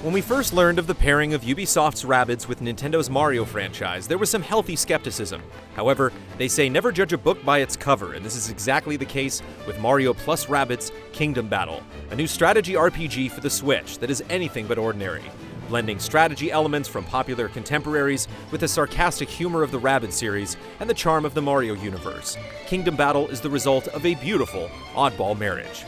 When we first learned of the pairing of Ubisoft's Rabbids with Nintendo's Mario franchise, there was some healthy skepticism. However, they say never judge a book by its cover, and this is exactly the case with Mario plus Rabbids Kingdom Battle, a new strategy RPG for the Switch that is anything but ordinary. Blending strategy elements from popular contemporaries with the sarcastic humor of the Rabbids series and the charm of the Mario universe, Kingdom Battle is the result of a beautiful oddball marriage.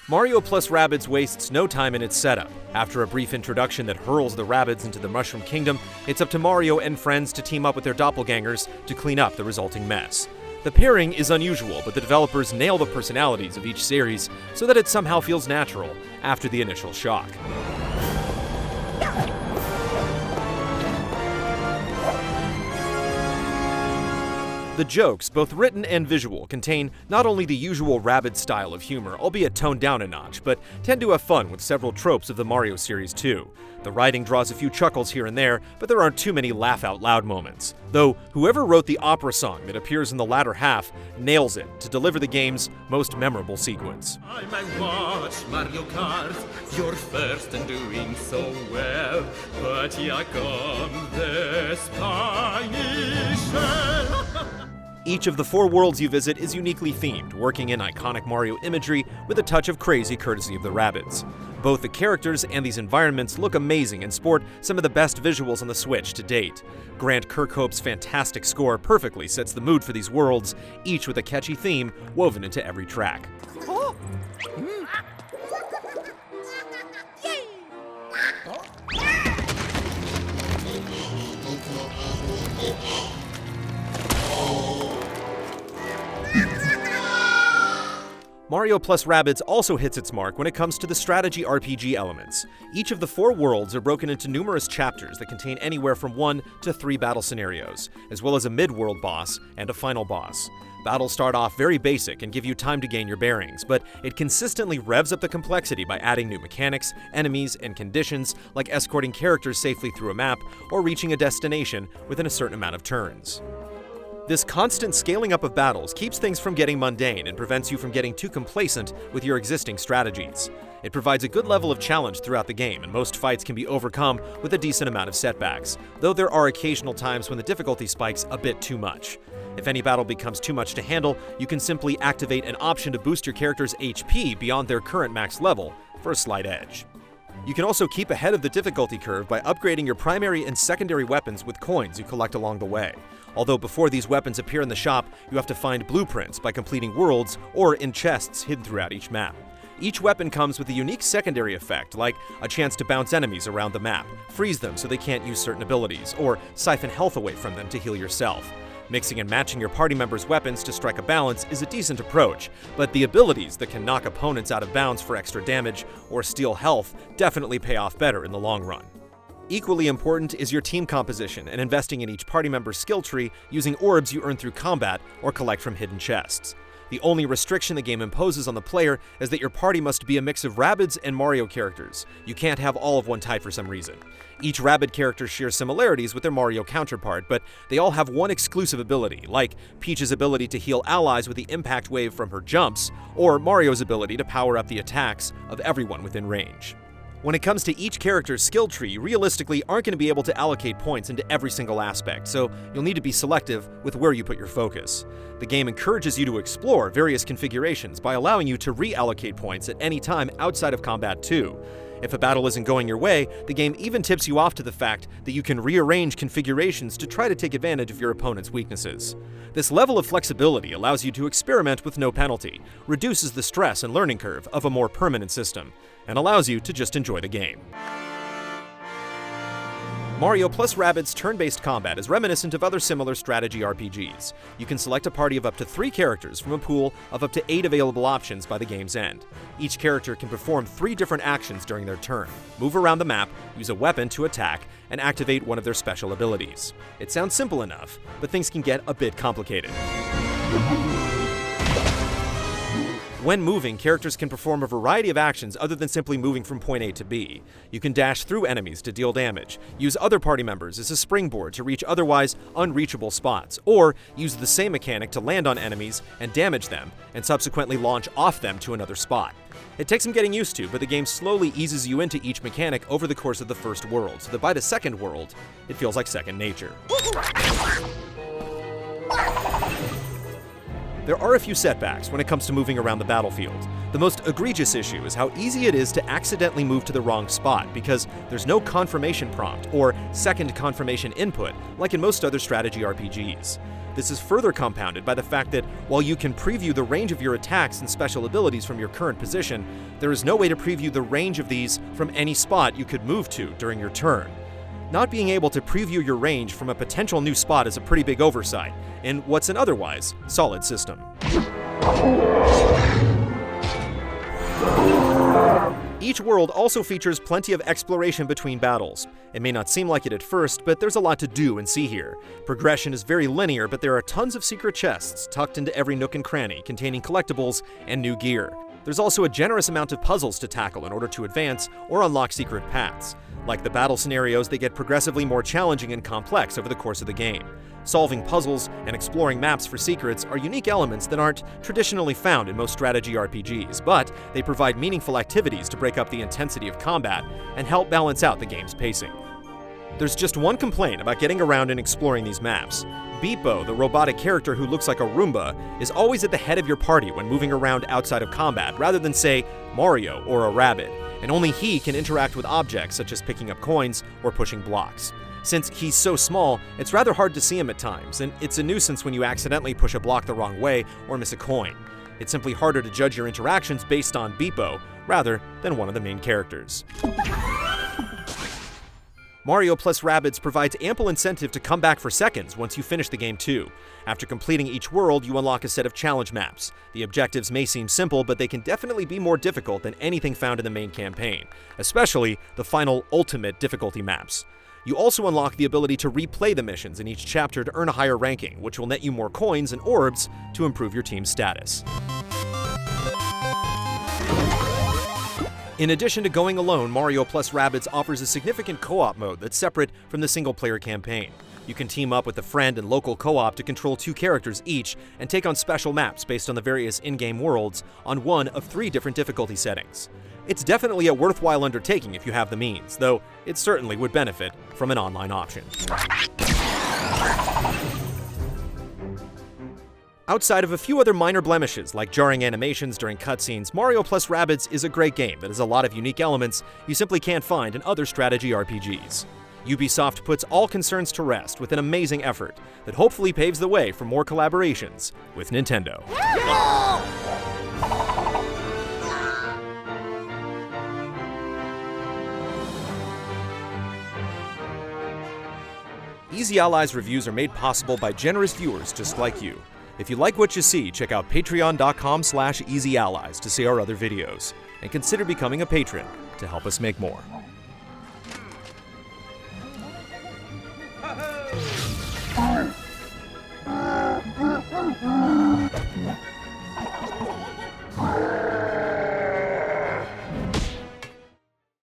Mario plus Rabbids wastes no time in its setup. After a brief introduction that hurls the Rabbids into the Mushroom Kingdom, it's up to Mario and friends to team up with their doppelgangers to clean up the resulting mess. The pairing is unusual, but the developers nail the personalities of each series so that it somehow feels natural after the initial shock. The jokes, both written and visual, contain not only the usual Rabbids style of humor, albeit toned down a notch, but tend to have fun with several tropes of the Mario series too. The writing draws a few chuckles here and there, but there aren't too many laugh-out-loud moments. Though, whoever wrote the opera song that appears in the latter half nails it to deliver the game's most memorable sequence. I might watch Mario Kart, you're first and doing so well, but here comes the spiny shell. Each of the 4 worlds you visit is uniquely themed, working in iconic Mario imagery with a touch of crazy courtesy of the Rabbids. Both the characters and these environments look amazing and sport some of the best visuals on the Switch to date. Grant Kirkhope's fantastic score perfectly sets the mood for these worlds, each with a catchy theme woven into every track. Mario plus Rabbids also hits its mark when it comes to the strategy RPG elements. Each of the 4 worlds are broken into numerous chapters that contain anywhere from 1 to 3 battle scenarios, as well as a mid-world boss and a final boss. Battles start off very basic and give you time to gain your bearings, but it consistently revs up the complexity by adding new mechanics, enemies, and conditions like escorting characters safely through a map or reaching a destination within a certain amount of turns. This constant scaling up of battles keeps things from getting mundane and prevents you from getting too complacent with your existing strategies. It provides a good level of challenge throughout the game, and most fights can be overcome with a decent amount of setbacks, though there are occasional times when the difficulty spikes a bit too much. If any battle becomes too much to handle, you can simply activate an option to boost your character's HP beyond their current max level for a slight edge. You can also keep ahead of the difficulty curve by upgrading your primary and secondary weapons with coins you collect along the way. Although before these weapons appear in the shop, you have to find blueprints by completing worlds or in chests hidden throughout each map. Each weapon comes with a unique secondary effect, like a chance to bounce enemies around the map, freeze them so they can't use certain abilities, or siphon health away from them to heal yourself. Mixing and matching your party members' weapons to strike a balance is a decent approach, but the abilities that can knock opponents out of bounds for extra damage or steal health definitely pay off better in the long run. Equally important is your team composition and investing in each party member's skill tree using orbs you earn through combat or collect from hidden chests. The only restriction the game imposes on the player is that your party must be a mix of Rabbids and Mario characters. You can't have all of one type for some reason. Each Rabbid character shares similarities with their Mario counterpart, but they all have one exclusive ability, like Peach's ability to heal allies with the impact wave from her jumps, or Mario's ability to power up the attacks of everyone within range. When it comes to each character's skill tree, you realistically aren't going to be able to allocate points into every single aspect, so you'll need to be selective with where you put your focus. The game encourages you to explore various configurations by allowing you to reallocate points at any time outside of combat too. If a battle isn't going your way, the game even tips you off to the fact that you can rearrange configurations to try to take advantage of your opponent's weaknesses. This level of flexibility allows you to experiment with no penalty, reduces the stress and learning curve of a more permanent system, and allows you to just enjoy the game. Mario plus Rabbids turn-based combat is reminiscent of other similar strategy RPGs. You can select a party of up to 3 characters from a pool of up to 8 available options by the game's end. Each character can perform 3 different actions during their turn, move around the map, use a weapon to attack, and activate one of their special abilities. It sounds simple enough, but things can get a bit complicated. When moving, characters can perform a variety of actions other than simply moving from point A to B. You can dash through enemies to deal damage, use other party members as a springboard to reach otherwise unreachable spots, or use the same mechanic to land on enemies and damage them, and subsequently launch off them to another spot. It takes some getting used to, but the game slowly eases you into each mechanic over the course of the first world, so that by the second world, it feels like second nature. There are a few setbacks when it comes to moving around the battlefield. The most egregious issue is how easy it is to accidentally move to the wrong spot because there's no confirmation prompt or second confirmation input like in most other strategy RPGs. This is further compounded by the fact that while you can preview the range of your attacks and special abilities from your current position, there is no way to preview the range of these from any spot you could move to during your turn. Not being able to preview your range from a potential new spot is a pretty big oversight in what's an otherwise solid system. Each world also features plenty of exploration between battles. It may not seem like it at first, but there's a lot to do and see here. Progression is very linear, but there are tons of secret chests tucked into every nook and cranny containing collectibles and new gear. There's also a generous amount of puzzles to tackle in order to advance or unlock secret paths. Like the battle scenarios, they get progressively more challenging and complex over the course of the game. Solving puzzles and exploring maps for secrets are unique elements that aren't traditionally found in most strategy RPGs, but they provide meaningful activities to break up the intensity of combat and help balance out the game's pacing. There's just one complaint about getting around and exploring these maps. Beepo, the robotic character who looks like a Roomba, is always at the head of your party when moving around outside of combat, rather than, say, Mario or a Rabbid, and only he can interact with objects such as picking up coins or pushing blocks. Since he's so small, it's rather hard to see him at times, and it's a nuisance when you accidentally push a block the wrong way or miss a coin. It's simply harder to judge your interactions based on Beepo, rather than one of the main characters. Mario plus Rabbids provides ample incentive to come back for seconds once you finish the game too. After completing each world, you unlock a set of challenge maps. The objectives may seem simple, but they can definitely be more difficult than anything found in the main campaign, especially the final ultimate difficulty maps. You also unlock the ability to replay the missions in each chapter to earn a higher ranking, which will net you more coins and orbs to improve your team's status. In addition to going alone, Mario plus Rabbids offers a significant co-op mode that's separate from the single-player campaign. You can team up with a friend and local co-op to control 2 characters each and take on special maps based on the various in-game worlds on one of 3 different difficulty settings. It's definitely a worthwhile undertaking if you have the means, though it certainly would benefit from an online option. Outside of a few other minor blemishes like jarring animations during cutscenes, Mario plus Rabbids is a great game that has a lot of unique elements you simply can't find in other strategy RPGs. Ubisoft puts all concerns to rest with an amazing effort that hopefully paves the way for more collaborations with Nintendo. Easy Allies reviews are made possible by generous viewers just like you. If you like what you see, check out patreon.com/easyallies to see our other videos, and consider becoming a patron to help us make more. Arr!